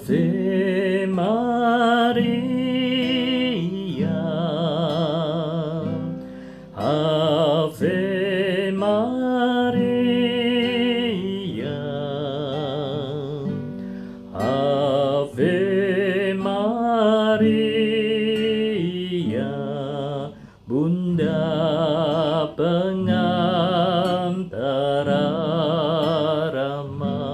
Ave Maria, Ave Maria, Ave Maria, Bunda pengantara rahmat.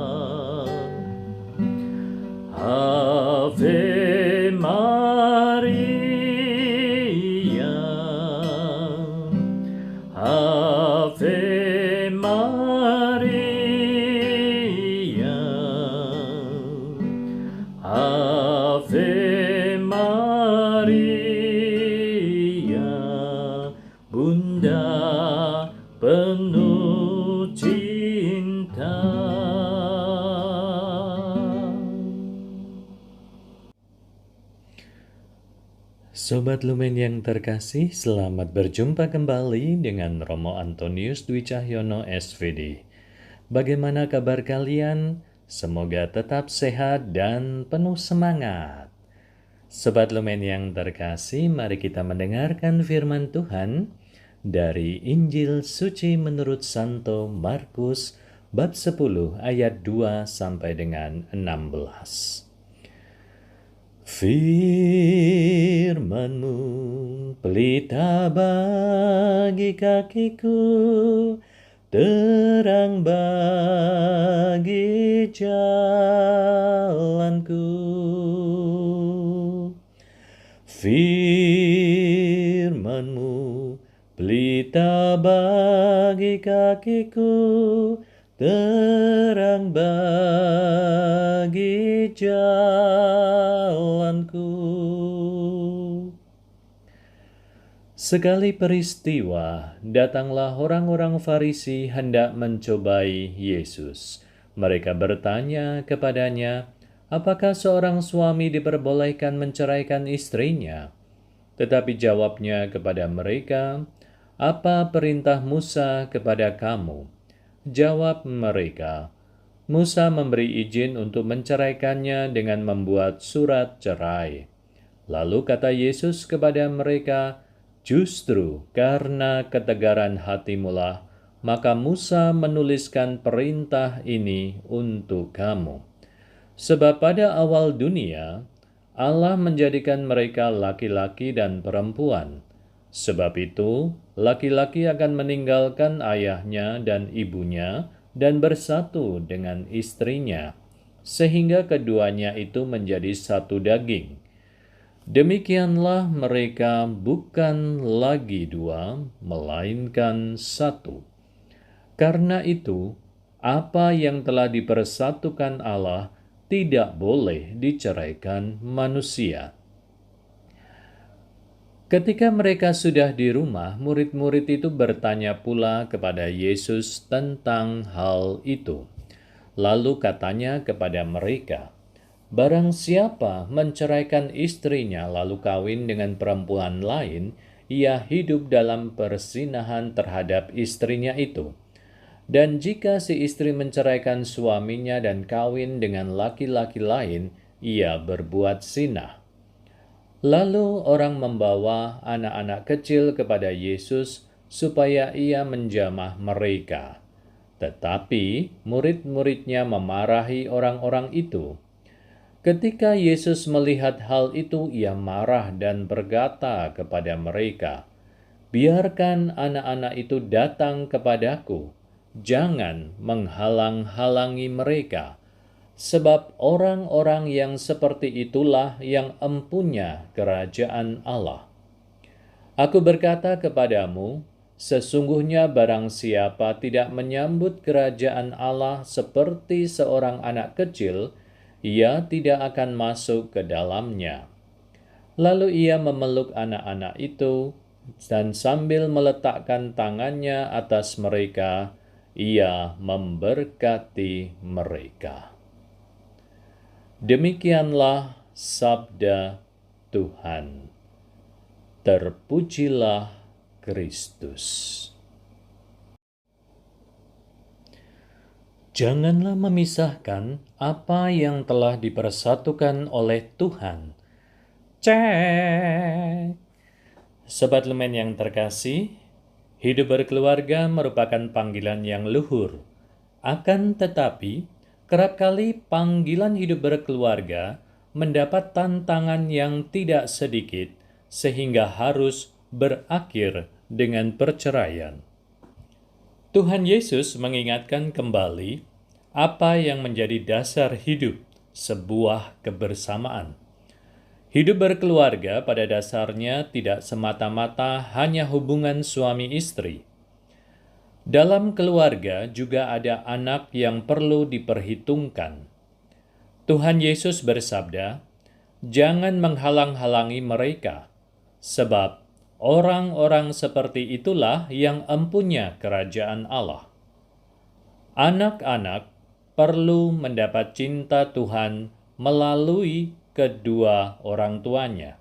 Ave Maria, Ave Maria, Ave Maria, Bunda penuh cinta. Sobat Lumen yang terkasih, selamat berjumpa kembali dengan Romo Antonius Dwi Cahyono SVD. Bagaimana kabar kalian? Semoga tetap sehat dan penuh semangat. Sobat Lumen yang terkasih, mari kita mendengarkan firman Tuhan dari Injil Suci menurut Santo Markus bab 10 ayat 2 sampai dengan 16. Firman-Mu pelita bagi kakiku, terang bagi jalanku. Firman-Mu pelita bagi kakiku, terang bagi jalanku. Sekali peristiwa, datanglah orang-orang Farisi hendak mencobai Yesus. Mereka bertanya kepadanya, apakah seorang suami diperbolehkan menceraikan istrinya? Tetapi jawabnya kepada mereka, apa perintah Musa kepada kamu? Jawab mereka, Musa memberi izin untuk menceraikannya dengan membuat surat cerai. Lalu kata Yesus kepada mereka, justru karena ketegaran hatimulah, maka Musa menuliskan perintah ini untuk kamu. Sebab pada awal dunia, Allah menjadikan mereka laki-laki dan perempuan. Sebab itu, laki-laki akan meninggalkan ayahnya dan ibunya dan bersatu dengan istrinya, sehingga keduanya itu menjadi satu daging. Demikianlah mereka bukan lagi dua, melainkan satu. Karena itu, apa yang telah dipersatukan Allah tidak boleh diceraikan manusia. Ketika mereka sudah di rumah, murid-murid itu bertanya pula kepada Yesus tentang hal itu. Lalu katanya kepada mereka, barang siapa menceraikan istrinya lalu kawin dengan perempuan lain, ia hidup dalam perzinahan terhadap istrinya itu. Dan jika si istri menceraikan suaminya dan kawin dengan laki-laki lain, ia berbuat zina. Lalu orang membawa anak-anak kecil kepada Yesus supaya ia menjamah mereka. Tetapi murid-muridnya memarahi orang-orang itu. Ketika Yesus melihat hal itu, ia marah dan berkata kepada mereka, biarkan anak-anak itu datang kepadaku, jangan menghalang-halangi mereka. Sebab orang-orang yang seperti itulah yang empunya kerajaan Allah. Aku berkata kepadamu, sesungguhnya barang siapa tidak menyambut kerajaan Allah seperti seorang anak kecil, ia tidak akan masuk ke dalamnya. Lalu ia memeluk anak-anak itu, dan sambil meletakkan tangannya atas mereka, ia memberkati mereka. Demikianlah sabda Tuhan. Terpujilah Kristus. Janganlah memisahkan apa yang telah dipersatukan oleh Tuhan. Cek. Sobat Lumen yang terkasih, hidup berkeluarga merupakan panggilan yang luhur. Akan tetapi, kerap kali panggilan hidup berkeluarga mendapat tantangan yang tidak sedikit, sehingga harus berakhir dengan perceraian. Tuhan Yesus mengingatkan kembali apa yang menjadi dasar hidup, sebuah kebersamaan. Hidup berkeluarga pada dasarnya tidak semata-mata hanya hubungan suami istri. Dalam keluarga juga ada anak yang perlu diperhitungkan. Tuhan Yesus bersabda, "Jangan menghalang-halangi mereka, sebab orang-orang seperti itulah yang empunya kerajaan Allah." Anak-anak perlu mendapat cinta Tuhan melalui kedua orang tuanya.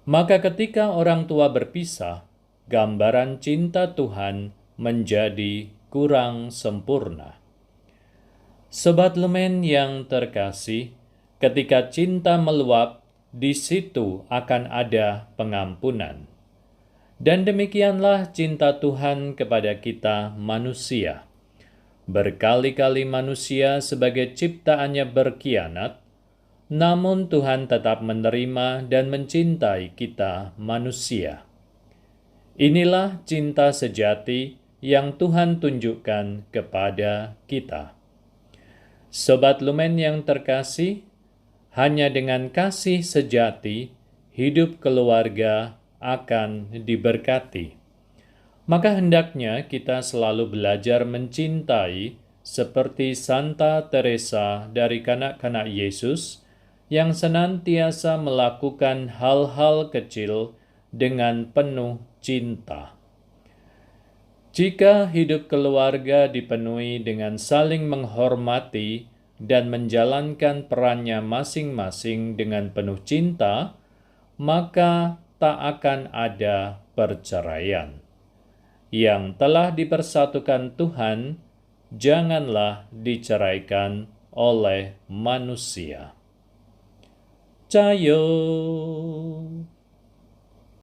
Maka ketika orang tua berpisah, gambaran cinta Tuhan menjadi kurang sempurna. Sobat Lumen yang terkasih, ketika cinta meluap, di situ akan ada pengampunan. Dan demikianlah cinta Tuhan kepada kita manusia. Berkali-kali manusia sebagai ciptaannya berkhianat, namun Tuhan tetap menerima dan mencintai kita manusia. Inilah cinta sejati yang Tuhan tunjukkan kepada kita. Sobat Lumen yang terkasih, hanya dengan kasih sejati, hidup keluarga akan diberkati. Maka hendaknya kita selalu belajar mencintai seperti Santa Teresa dari kanak-kanak Yesus yang senantiasa melakukan hal-hal kecil dengan penuh cinta. Jika hidup keluarga dipenuhi dengan saling menghormati dan menjalankan perannya masing-masing dengan penuh cinta, maka tak akan ada perceraian. Yang telah dipersatukan Tuhan, janganlah diceraikan oleh manusia. Cayo.